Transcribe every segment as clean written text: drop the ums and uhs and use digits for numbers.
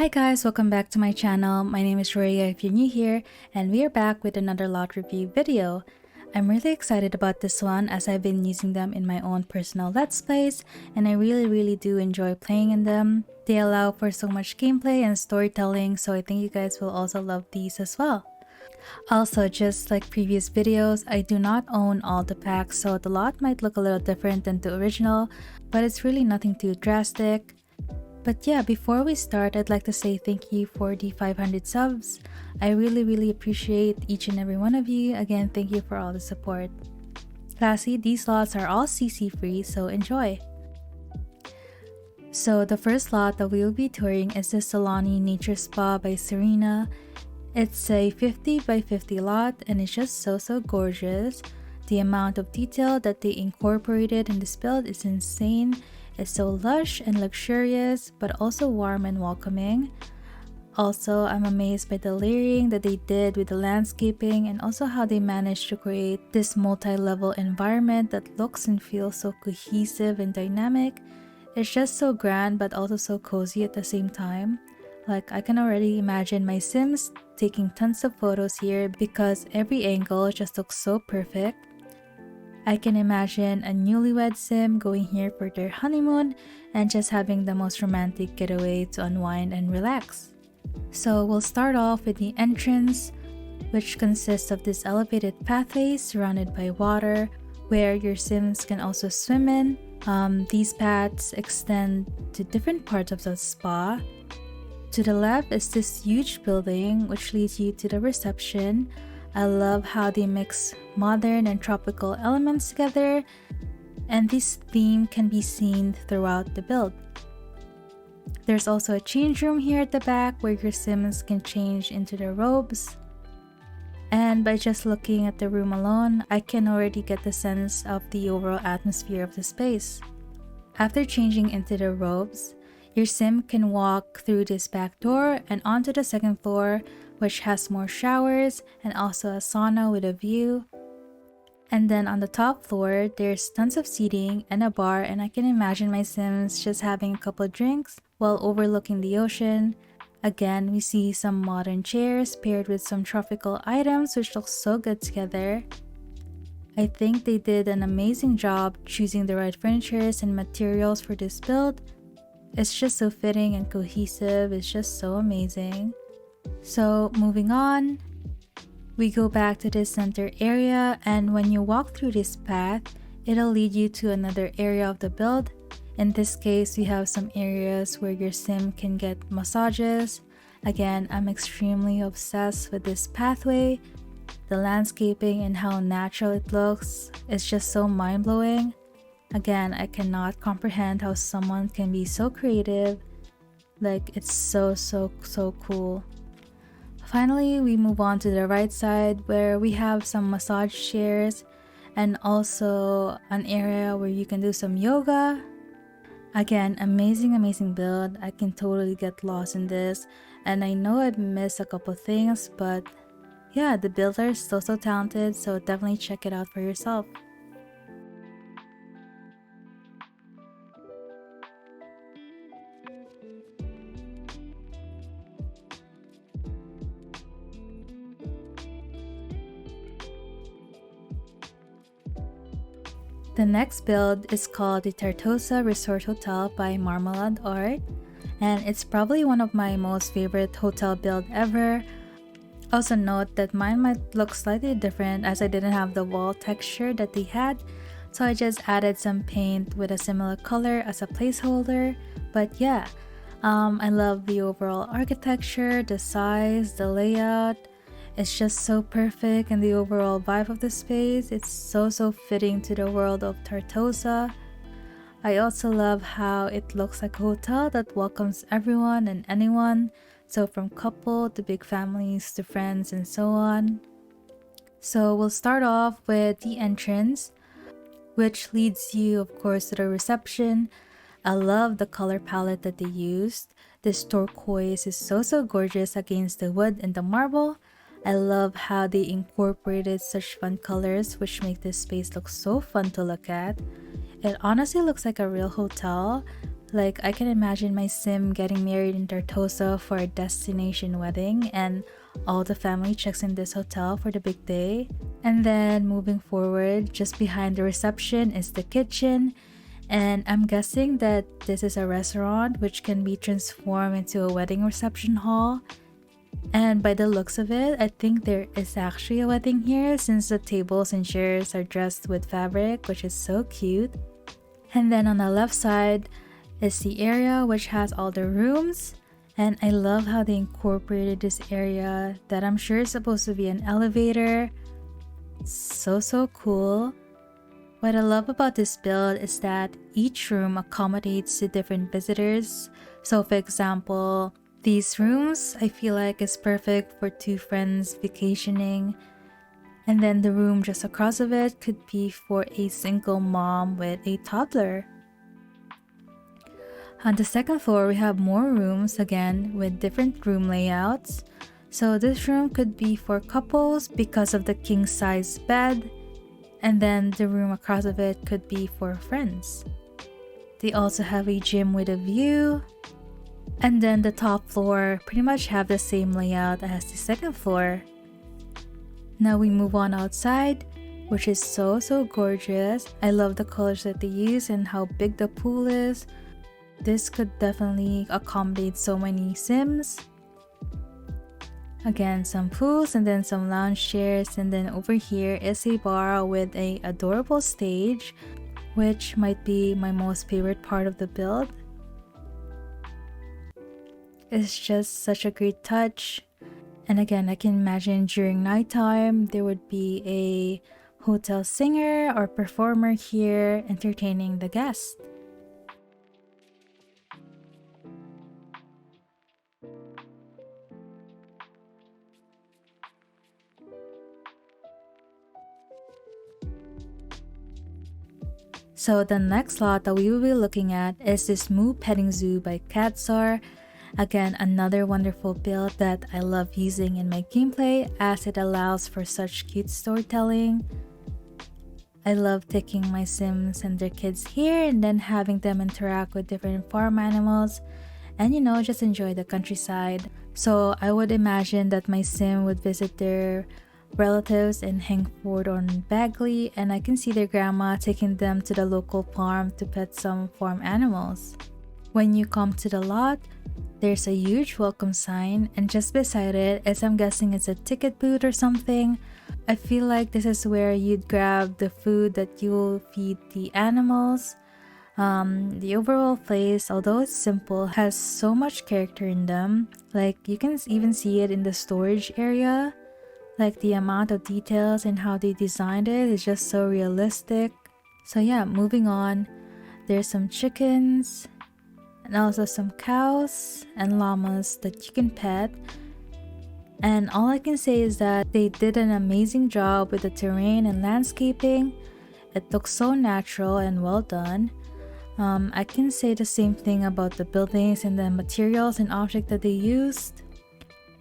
Hi guys, welcome back to my channel. My name is Roya if you're new here, and we are back with another lot review video. I'm really excited about this one as I've been using them in my own personal Let's Plays, and I really do enjoy playing in them. They allow for so much gameplay and storytelling, so I think you guys will also love these as well. Also, just like previous videos, I do not own all the packs, so the lot might look a little different than the original, but it's really nothing too drastic. But yeah, before we start, I'd like to say thank you for the 500 subs. I really appreciate each and every one of you. Again, thank you for all the support. Lastly, these lots are all CC free, so enjoy. So the first lot that we will be touring is the Sulani Nature Spa by Serena. It's a 50 by 50 lot and it's just so gorgeous. The amount of detail that they incorporated in this build is insane. It's so lush and luxurious, but also warm and welcoming. Also, I'm amazed by the layering that they did with the landscaping and also how they managed to create this multi-level environment that looks and feels so cohesive and dynamic. It's just so grand but also so cozy at the same time. Like, I can already imagine my Sims taking tons of photos here because every angle just looks so perfect. I can imagine a newlywed sim going here for their honeymoon and just having the most romantic getaway to unwind and relax. So we'll start off with the entrance, which consists of this elevated pathway surrounded by water where your sims can also swim in. These paths extend to different parts of the spa. To the left is this huge building which leads you to the reception. I love how they mix modern and tropical elements together, and this theme can be seen throughout the build. There's also a change room here at the back where your sims can change into their robes. And by just looking at the room alone, I can already get the sense of the overall atmosphere of the space. After changing into the robes, your sim can walk through this back door and onto the second floor, which has more showers and also a sauna with a view. And then on the top floor, there's tons of seating and a bar, and I can imagine my sims just having a couple of drinks while overlooking the ocean. Again, we see some modern chairs paired with some tropical items which look so good together. I think they did an amazing job choosing the right furnitures and materials for this build. It's just so fitting and cohesive, it's just so amazing. So moving on, we go back to this center area, and when you walk through this path, it'll lead you to another area of the build. In this case, we have some areas where your sim can get massages. Again, I'm extremely obsessed with this pathway. The landscaping and how natural it looks is just so mind-blowing. Again, I cannot comprehend how someone can be so creative. Like, it's so cool. Finally, we move on to the right side where we have some massage chairs and also an area where you can do some yoga. Again, amazing build. I can totally get lost in this, and I know I've missed a couple things, but yeah, the builder is so talented, so definitely check it out for yourself. The next build is called the Tartosa Resort Hotel by MarmeladArt, and it's probably one of my most favorite hotel build ever. Also note that mine might look slightly different as I didn't have the wall texture that they had, so I just added some paint with a similar color as a placeholder. But yeah, I love the overall architecture, the size, the layout. It's just so perfect, and the overall vibe of the space, it's so fitting to the world of Tartosa. I also love how it looks like a hotel that welcomes everyone and anyone, so from couple to big families to friends and so on. So we'll start off with the entrance, which leads you of course to the reception. I love the color palette that they used. This turquoise is so gorgeous against the wood and the marble. I love how they incorporated such fun colors which make this space look so fun to look at. It honestly looks like a real hotel. Like, I can imagine my sim getting married in Tartosa for a destination wedding, and all the family checks in this hotel for the big day. And then moving forward, just behind the reception is the kitchen, and I'm guessing that this is a restaurant which can be transformed into a wedding reception hall. And by the looks of it, I think there is actually a wedding here, since the tables and chairs are dressed with fabric, which is so cute. And then on the left side is the area which has all the rooms, and I love how they incorporated this area that I'm sure is supposed to be an elevator. So cool. What I love about this build is that each room accommodates the different visitors. So for example, these rooms I feel like is perfect for two friends vacationing, and then the room just across of it could be for a single mom with a toddler. On the second floor, we have more rooms again with different room layouts. So this room could be for couples because of the king size bed, and then the room across of it could be for friends. They also have a gym with a view, and then the top floor pretty much have the same layout as the second floor. Now we move on outside, which is so gorgeous. I love the colors that they use and how big the pool is. This could definitely accommodate so many Sims. Again, some pools and then some lounge chairs, and then over here is a bar with a adorable stage, which might be my most favorite part of the build. It's just such a great touch. And again, I can imagine during nighttime there would be a hotel singer or performer here entertaining the guests. So the next lot that we will be looking at is this Moo Petting Zoo by CatSaar. Again, another wonderful build that I love using in my gameplay as it allows for such cute storytelling. I love taking my Sims and their kids here and then having them interact with different farm animals and just enjoy the countryside. So I would imagine that my Sim would visit their relatives in Hengford or Bagley, and I can see their grandma taking them to the local farm to pet some farm animals. When you come to the lot, there's a huge welcome sign, and just beside it is, I'm guessing it's a ticket booth or something. I feel like this is where you'd grab the food that you'll feed the animals. The overall place, although it's simple, has so much character in them. Like, you can even see it in the storage area. Like, the amount of details and how they designed it is just so realistic. So yeah, moving on. There's some chickens and also some cows and llamas that you can pet. And all I can say is that they did an amazing job with the terrain and landscaping. It looks so natural and well done. I can say the same thing about the buildings and the materials and objects that they used.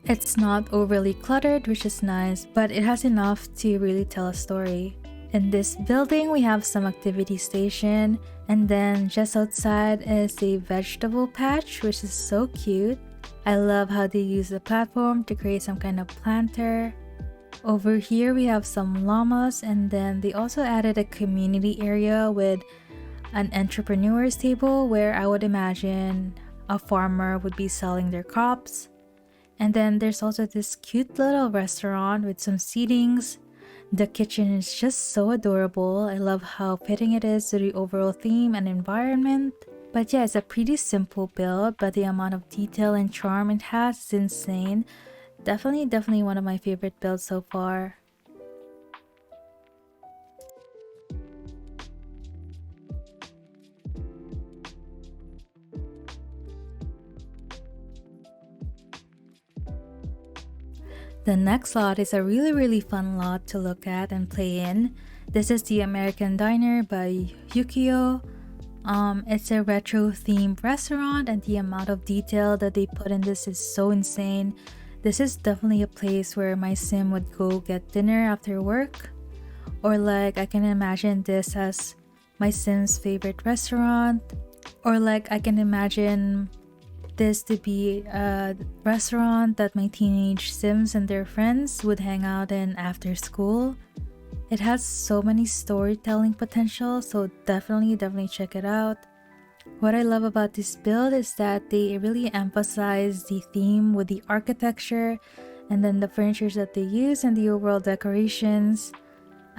It's not overly cluttered, which is nice, but it has enough to really tell a story. In this building, we have some activity station, and then just outside is a vegetable patch, which is so cute. I love how they use the platform to create some kind of planter. Over here, we have some llamas, and then they also added a community area with an entrepreneur's table where I would imagine a farmer would be selling their crops. And then there's also this cute little restaurant with some seatings. The kitchen is just so adorable. I love how fitting it is to the overall theme and environment. But yeah, it's a pretty simple build, but the amount of detail and charm it has is insane. Definitely one of my favorite builds so far. The next lot is a really fun lot to look at and play in. This is the American Diner by Yukio. It's a retro themed restaurant, and the amount of detail that they put in this is so insane. This is definitely a place where my sim would go get dinner after work. Or like, I can imagine this as my sim's favorite restaurant. Or like I can imagine this to be a restaurant that my teenage Sims and their friends would hang out in after school. It has so many storytelling potential, so definitely check it out. What I love about this build is that they really emphasize the theme with the architecture and then the furnitures that they use and the overall decorations.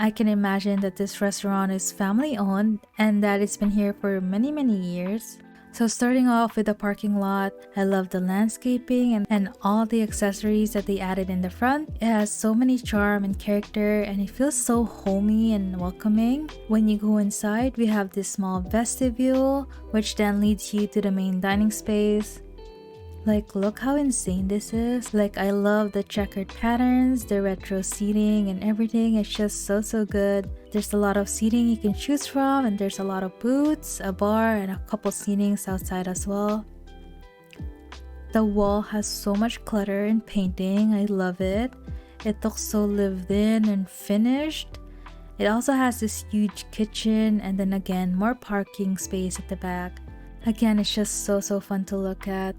I can imagine that this restaurant is family owned and that it's been here for many years. So starting off with the parking lot, I love the landscaping and all the accessories that they added in the front. It has so many charm and character and it feels so homey and welcoming. When you go inside, we have this small vestibule which then leads you to the main dining space. Like, look how insane this is. Like, I love the checkered patterns, the retro seating and everything. It's just so good. There's a lot of seating you can choose from and there's a lot of booths, a bar, and a couple seatings outside as well. The wall has so much clutter and painting. I love it. It looks so lived in and finished. It also has this huge kitchen and then again more parking space at the back. Again, it's just so fun to look at.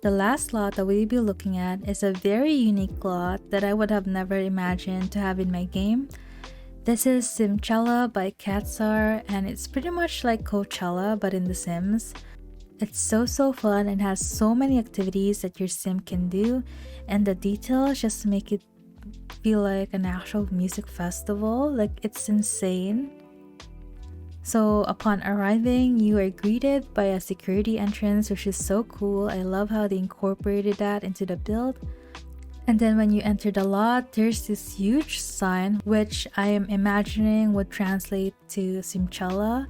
The last lot that we'll be looking at is a very unique lot that I would have never imagined to have in my game. This is Simchella by CatSaar and it's pretty much like Coachella but in The Sims. It's so fun and has so many activities that your sim can do and the details just make it feel like an actual music festival. Like, it's insane. So upon arriving, you are greeted by a security entrance, which is so cool. I love how they incorporated that into the build. And then when you enter the lot, there's this huge sign, which I am imagining would translate to Simchella.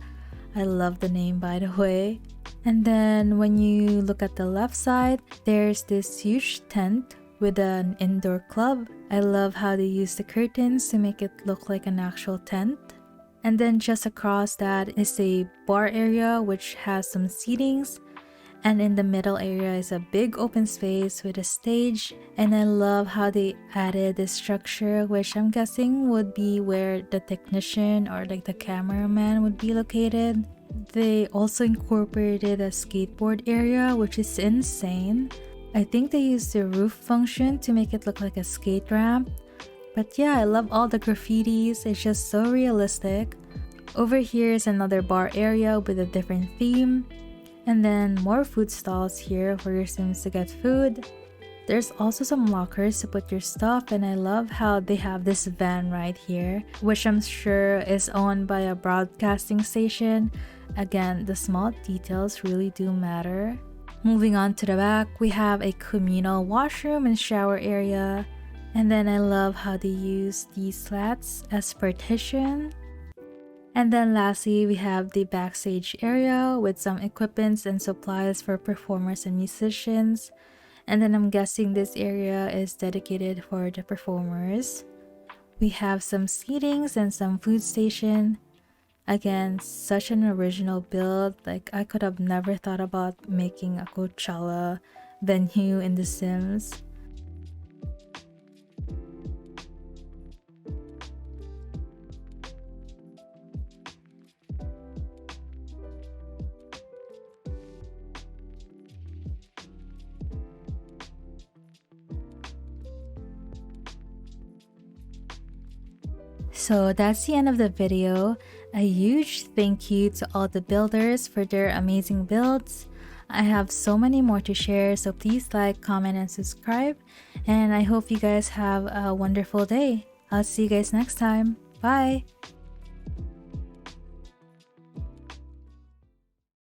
I love the name, by the way. And then when you look at the left side, there's this huge tent with an indoor club. I love how they use the curtains to make it look like an actual tent. And then just across that is a bar area which has some seatings, and in the middle area is a big open space with a stage. And I love how they added this structure, which I'm guessing would be where the technician or like the cameraman would be located. They also incorporated a skateboard area, which is insane. I think they used the roof function to make it look like a skate ramp. But yeah, I love all the graffitis. It's just so realistic. Over here is another bar area with a different theme. And then more food stalls here for your Sims to get food. There's also some lockers to put your stuff, and I love how they have this van right here, which I'm sure is owned by a broadcasting station. Again, the small details really do matter. Moving on to the back, we have a communal washroom and shower area. And then I love how they use these slats as partition. And then lastly, we have the backstage area with some equipments and supplies for performers and musicians. And then I'm guessing this area is dedicated for the performers. We have some seatings and some food station. Again, such an original build. Like, I could have never thought about making a Coachella venue in The Sims. So that's the end of the video. A huge thank you to all the builders for their amazing builds. I have so many more to share, so please like, comment, and subscribe. And I hope you guys have a wonderful day. I'll see you guys next time. Bye!